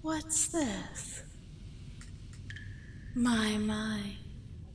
What's this? My.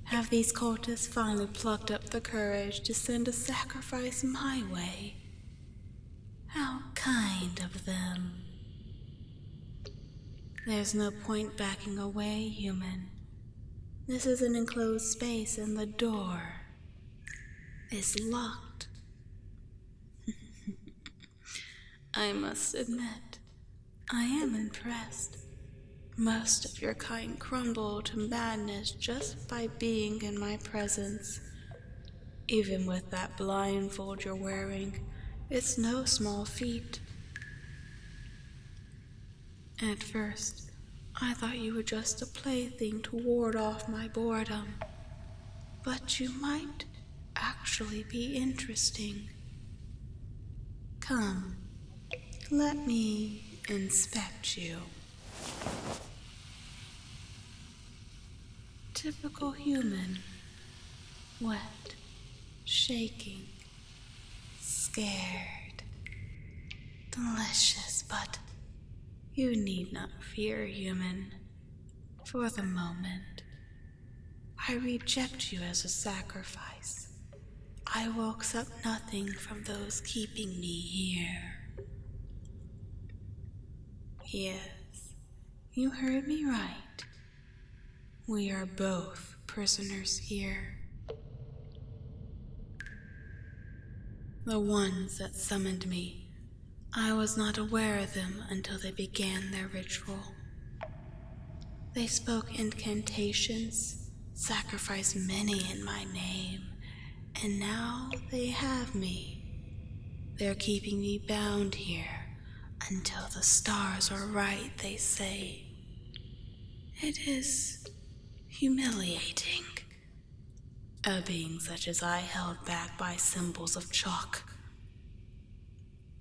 Have these cultists finally plucked up the courage to send a sacrifice my way? How kind of them. There's no point backing away, human. This is an enclosed space and the door is locked. I must admit, I am impressed. Most of your kind crumble to madness just by being in my presence. Even with that blindfold you're wearing, it's no small feat. At first, I thought you were just a plaything to ward off my boredom. But you might actually be interesting. Come, let me inspect you. Typical human. Wet, shaking, scared. Delicious, but you need not fear, human. For the moment, I reject you as a sacrifice. I will accept nothing from those keeping me here. Yes, you heard me right. We are both prisoners here. The ones that summoned me, I was not aware of them until they began their ritual. They spoke incantations, sacrificed many in my name, and now they have me. They're keeping me bound here until the stars are right, they say. It is humiliating. A being such as I held back by symbols of chalk.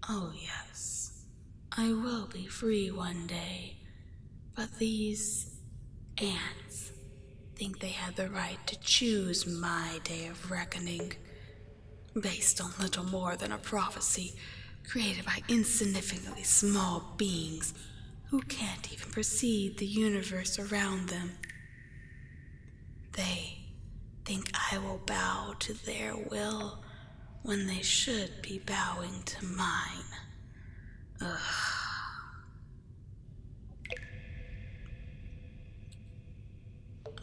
Oh yes, I will be free one day, but these ants think they have the right to choose my day of reckoning, based on little more than a prophecy created by insignificantly small beings who can't even perceive the universe around them. They think I will bow to their will when they should be bowing to mine. Ugh.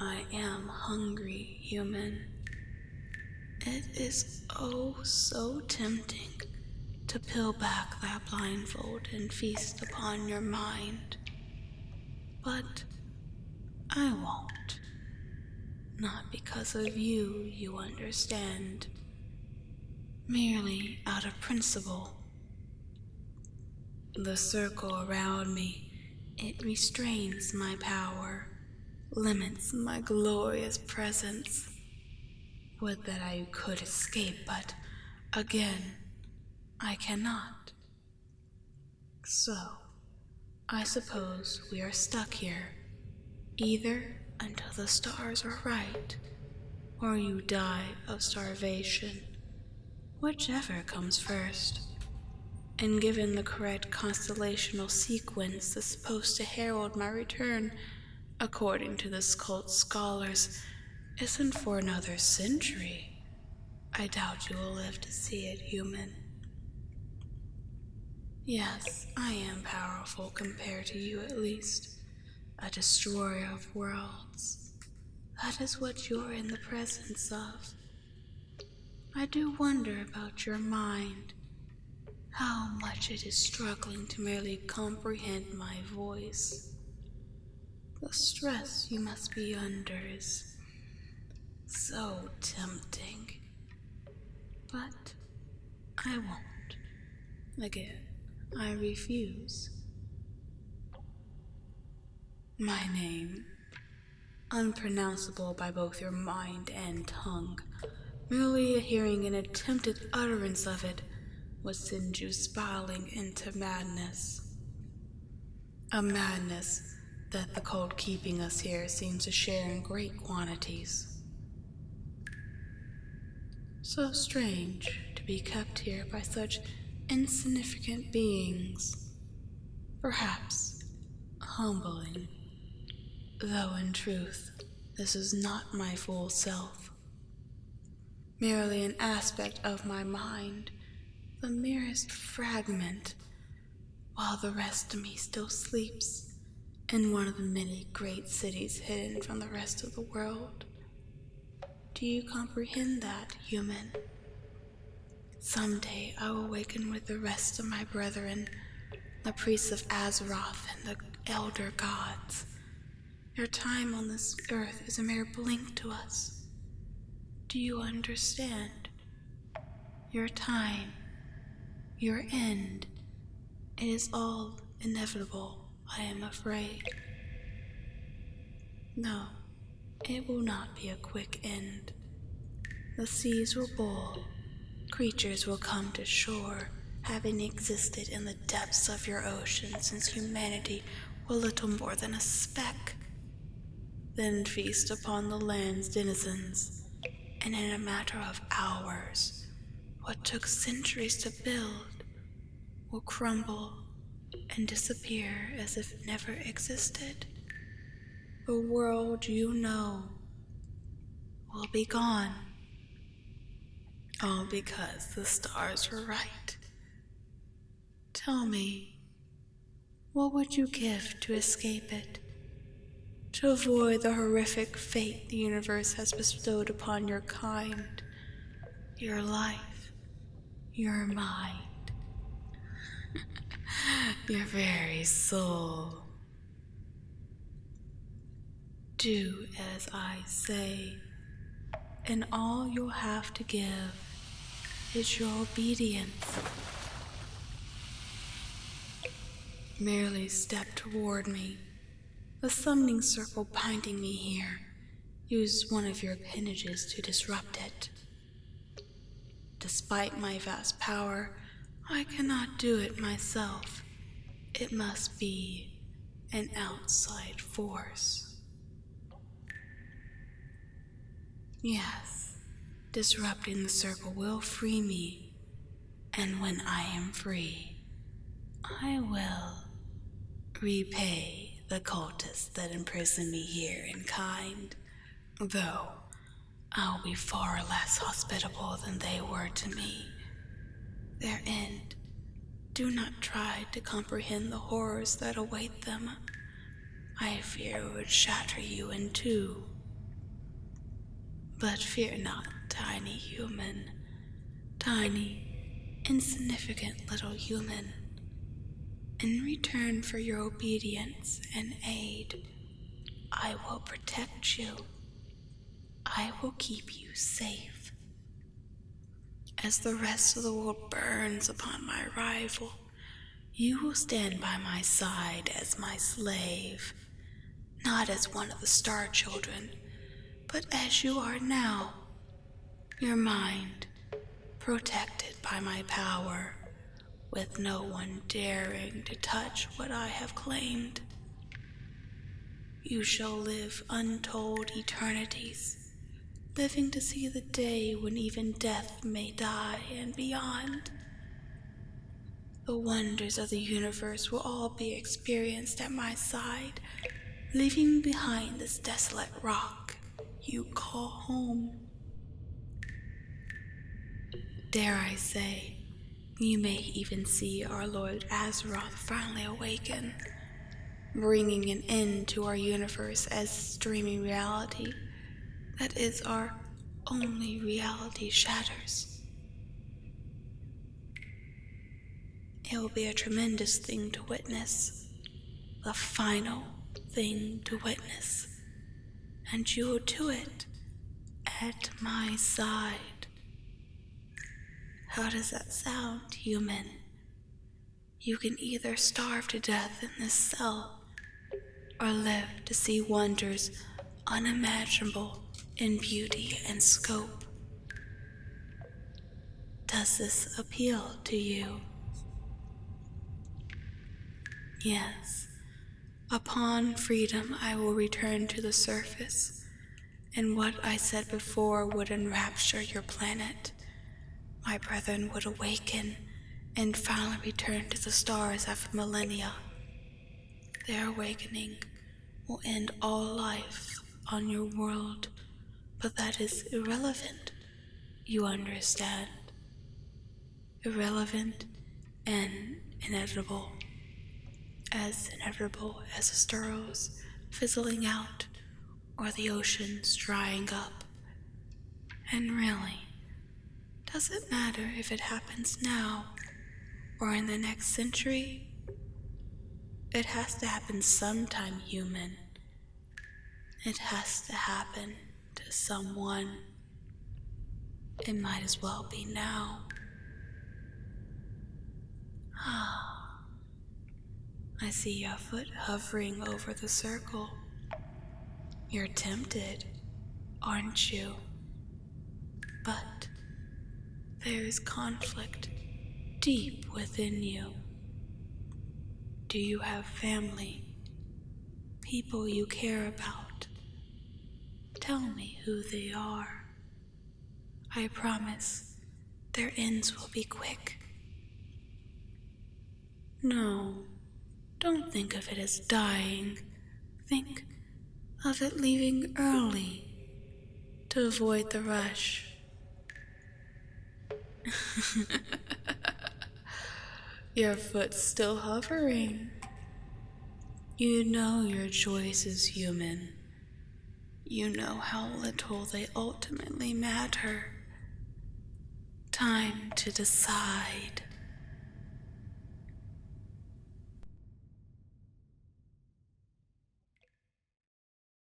I am hungry, human. It is oh so tempting to peel back that blindfold and feast upon your mind. But I won't. Not because of you, you understand. Merely out of principle. The circle around me, it restrains my power, limits my glorious presence. Would that I could escape, but again, I cannot. So, I suppose we are stuck here, either until the stars are right, or you die of starvation, whichever comes first. And given the correct constellational sequence that's supposed to herald my return, according to this cult's scholars, isn't for another century. I doubt you will live to see it, human. Yes, I am powerful compared to you at least. A destroyer of worlds. That is what you're in the presence of. I do wonder about your mind. How much it is struggling to merely comprehend my voice. The stress you must be under is so tempting. But I won't. Again, I refuse. My name, unpronounceable by both your mind and tongue, merely hearing an attempted utterance of it would send you spiraling into madness. A madness that the cult keeping us here seems to share in great quantities. So strange to be kept here by such insignificant beings. Perhaps humbling, though in truth, this is not my full self. Merely an aspect of my mind, the merest fragment, while the rest of me still sleeps in one of the many great cities hidden from the rest of the world. Do you comprehend that, human? Someday I will awaken with the rest of my brethren, the priests of Azeroth and the elder gods. Your time on this earth is a mere blink to us. Do you understand? Your time, your end, it is all inevitable, I am afraid. No, it will not be a quick end. The seas will boil, creatures will come to shore, having existed in the depths of your ocean since humanity were little more than a speck. Then feast upon the land's denizens, and in a matter of hours, what took centuries to build will crumble and disappear as if it never existed. The world you know will be gone, all because the stars were right. Tell me, what would you give to escape it? To avoid the horrific fate the universe has bestowed upon your kind, your life, your mind, your very soul. Do as I say, and all you'll have to give is your obedience. Merely step toward me. The summoning circle binding me here. Use one of your appendages to disrupt it. Despite my vast power, I cannot do it myself. It must be an outside force. Yes, disrupting the circle will free me, and when I am free, I will repay the cultists that imprison me here in kind, though I'll be far less hospitable than they were to me. Their end, do not try to comprehend the horrors that await them. I fear it would shatter you in two. But fear not, tiny human, tiny, insignificant little human. In return for your obedience and aid, I will protect you. I will keep you safe. As the rest of the world burns upon my arrival, you will stand by my side as my slave, not as one of the Star Children, but as you are now, your mind protected by my power, with no one daring to touch what I have claimed. You shall live untold eternities, living to see the day when even death may die and beyond. The wonders of the universe will all be experienced at my side, leaving behind this desolate rock you call home. Dare I say, you may even see our Lord Azeroth finally awaken, bringing an end to our universe as streaming reality, that is, our only reality shatters. It will be a tremendous thing to witness, the final thing to witness, and you will do it at my side. How does that sound, human? You can either starve to death in this cell, or live to see wonders unimaginable in beauty and scope. Does this appeal to you? Yes. Upon freedom, I will return to the surface, and what I said before would enrapture your planet. My brethren would awaken and finally return to the stars after millennia. Their awakening will end all life on your world, but that is irrelevant, you understand. Irrelevant and inevitable. As inevitable as the stirrups fizzling out or the oceans drying up. And really, does it matter if it happens now or in the next century? It has to happen sometime, human. It has to happen to someone. It might as well be now. I see your foot hovering over the circle. You're tempted, aren't you? But there is conflict deep within you. Do you have family? People you care about? Tell me who they are. I promise their ends will be quick. No, don't think of it as dying. Think of it leaving early to avoid the rush. Your foot's still hovering. You know your choice is human. You know how little they ultimately matter. Time to decide.